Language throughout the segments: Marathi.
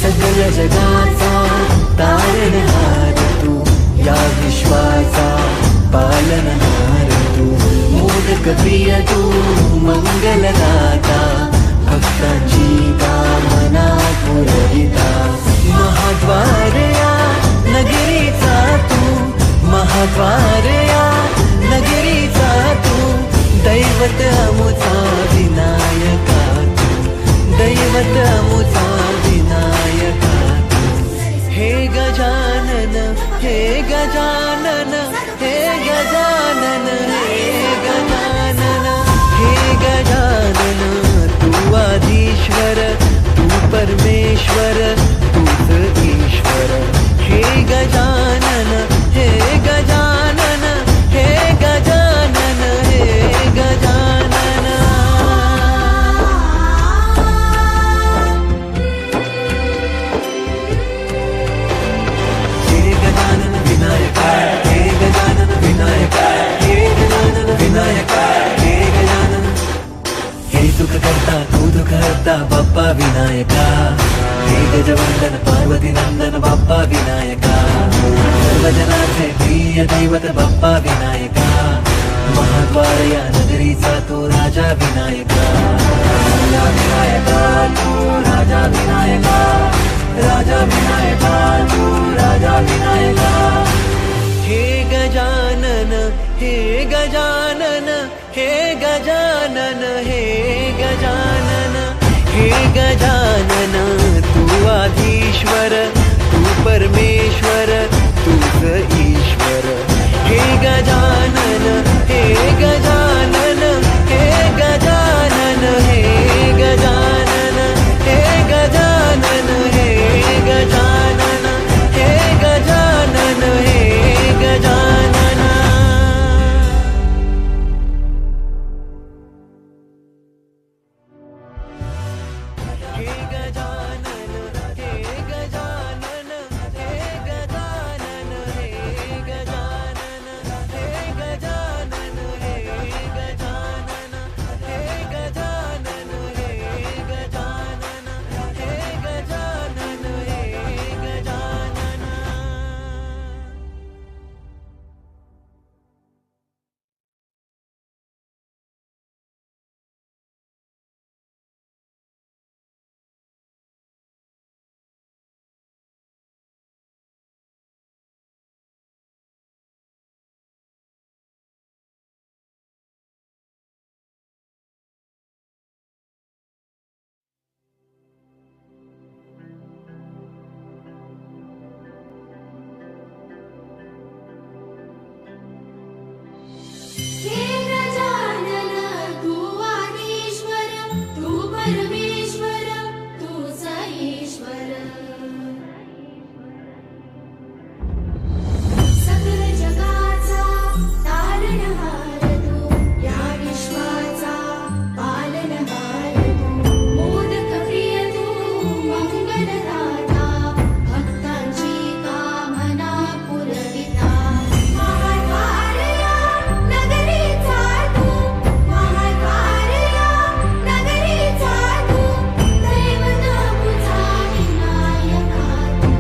सकल जगाचा तारणहार तू, या विश्वाचा पालनहार तू, मोदक प्रिय तू, मंगलदाता, भक्तांची कामना पुरविता, महाद्वार या नगरीचा तू, महाद्वार या नगरीचा तू, दैवत अमुचा विनायका तू, दैवत अमुचा विनायका तू. हे गजानन, हे गजानन, हे गजानन, हे गजानन, हे गजानन, तू आधीश्वर, तू परमेश्वर, तूच ईश्वर. हे गजानन, हे गजानन, हे गजानन, हे गजानन. हे गजानन विनायका, हे गजानन विनायका, हे गजानन विनायका, हे गजानन. हे सुख करता तू दुःख हरता बाप्पा विनायका, हे गजवंदन पार्वती नंदन बाप्पा विनायका, सर्वजनाचे प्रिय दैवत बाप्पा विनायका, महाद्वार या नगरीचा तो राजा विनायका, राजा विनायका तू, राजा विनायका, राजा विनायका तू, राजा विनायका. हे गजानन, हे गजानन, हे गजानन, हे गजानन, हे गजानन, तू आधीश्वर, तू परमेश्वर, तूच ईश्वर. हे गजानन, हे गजानन, हे गजानन, हे गजानन, हे गजानन, हे गजानन, हे गजानन, हे गजानन. हे गजानन, हे गजानन, हे गजानन, हे गजानन, हे गजानन, हे गजानन, हे गजानन, हे गजानन, हे गजानन, हे गजानन. हे गजानन, तू आधीश्वर, तू परमेश्वर, तूच ईश्वर. सकल जगाचा तारणहार तू, या विश्वाचा पालनहार तू, मोदक प्रिय तू, मंगलदाता, भक्तांची कामना पुरविता, महाद्वार या नगरीचा तू, महाद्वार या नगरीचा तू, दैवत अमुचा विनायका तू,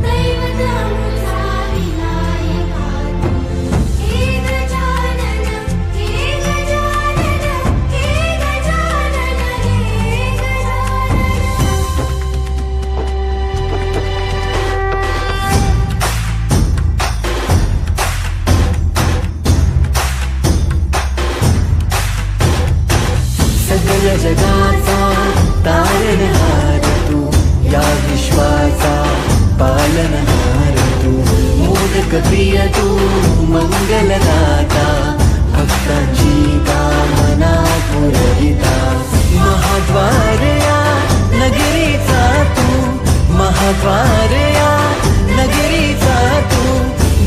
दैवत अमुचा विनायका तू. हे गजानन, हे गजानन, हे गजानन, हे सकल जगाचा तारणहार तू, या विश्वाचा पालनहार तू, मोदक प्रिय तू, मंगलदाता, भक्तांची कामना पुरविता, महाद्वार या नगरीचा तू, महाद्वार या नगरीचा तू,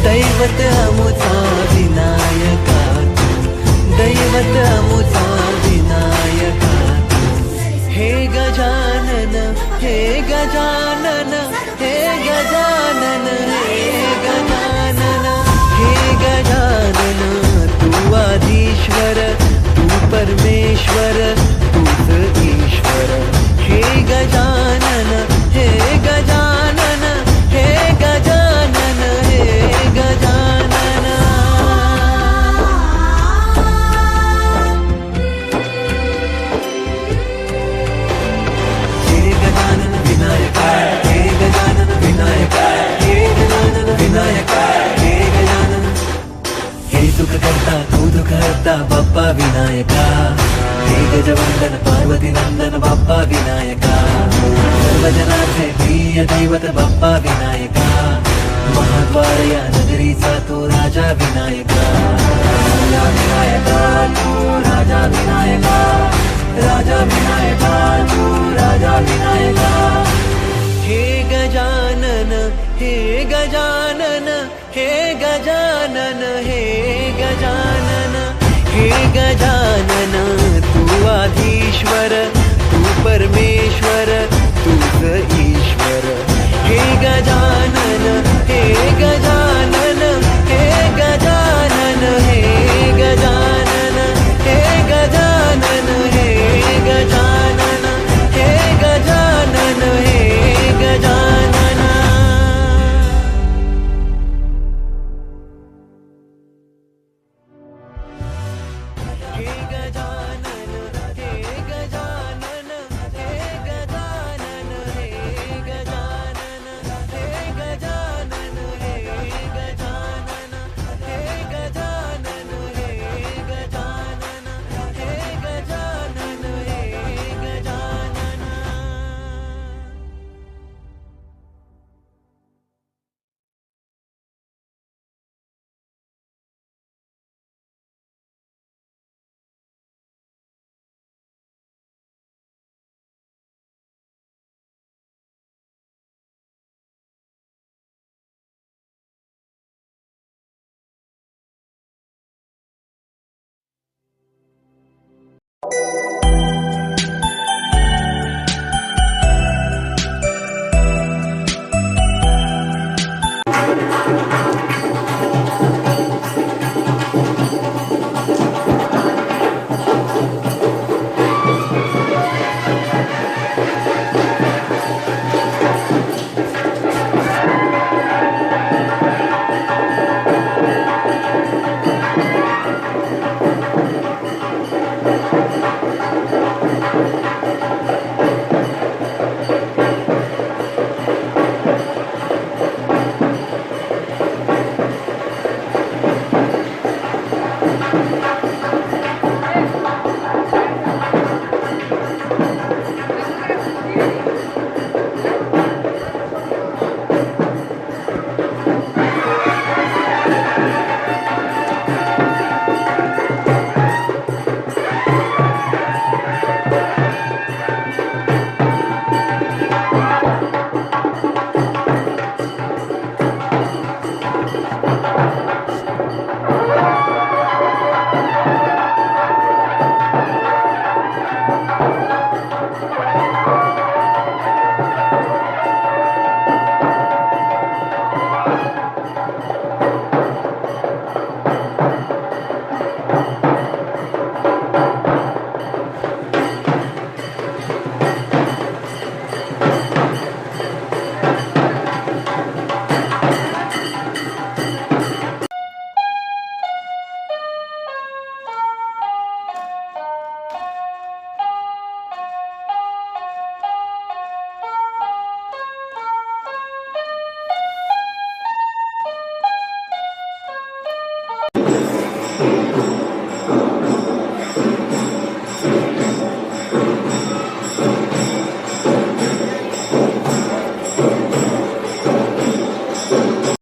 दैवत अमुचा विनायका तू, दैवत अमुचा विनायका तू. हे गजानन, हे गजानन, हे गजानन, हे गजानन, हे गजानन, तू आधीश्वर, तू परमेश्वर, तूच ईश्वर. हे गजानन, हे गजानन, पंकजवंदन पार्वती नंदन बाप्पा विनायका सर्वजनाचे प्रिय दैवत बाप्पा विनायका महाद्वार या नगरीचा तो राजा विनायका राजा विनायका तू राजा विनायका राजा विनायका तू राजा विनायका हे गजानन हे गजानन हे गजानन हे गजानन हे गजानन तू आधीश्वर तू परमेश्वर तूच